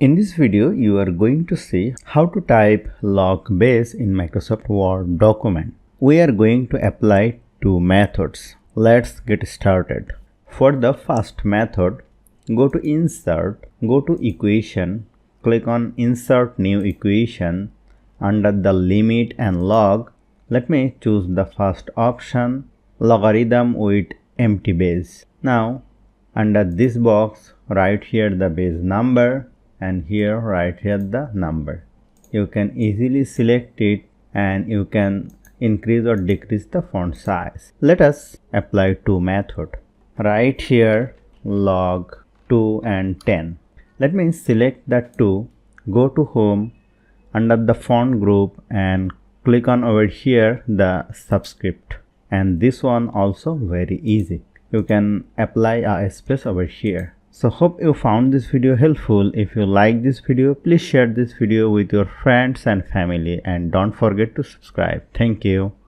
In this video, you are going to see how to type log base in Microsoft Word document. We are going to apply two methods. Let's get started. For the first method, go to Insert, go to Equation, click on Insert New Equation. Under the Limit and Log, let me choose the first option, Logarithm with empty base. Now, under this box, write here the base number and here write here the number. You can easily select it and you can increase or decrease the font size. Let us apply two methods. Write here log 2 and 10. Let me select the 2, go to Home, under the font group and click on over here the subscript. And this one also very easy. You can apply a space over here. So hope you found this video helpful. If you like this video, please share this video with your friends and family and don't forget to subscribe. Thank you.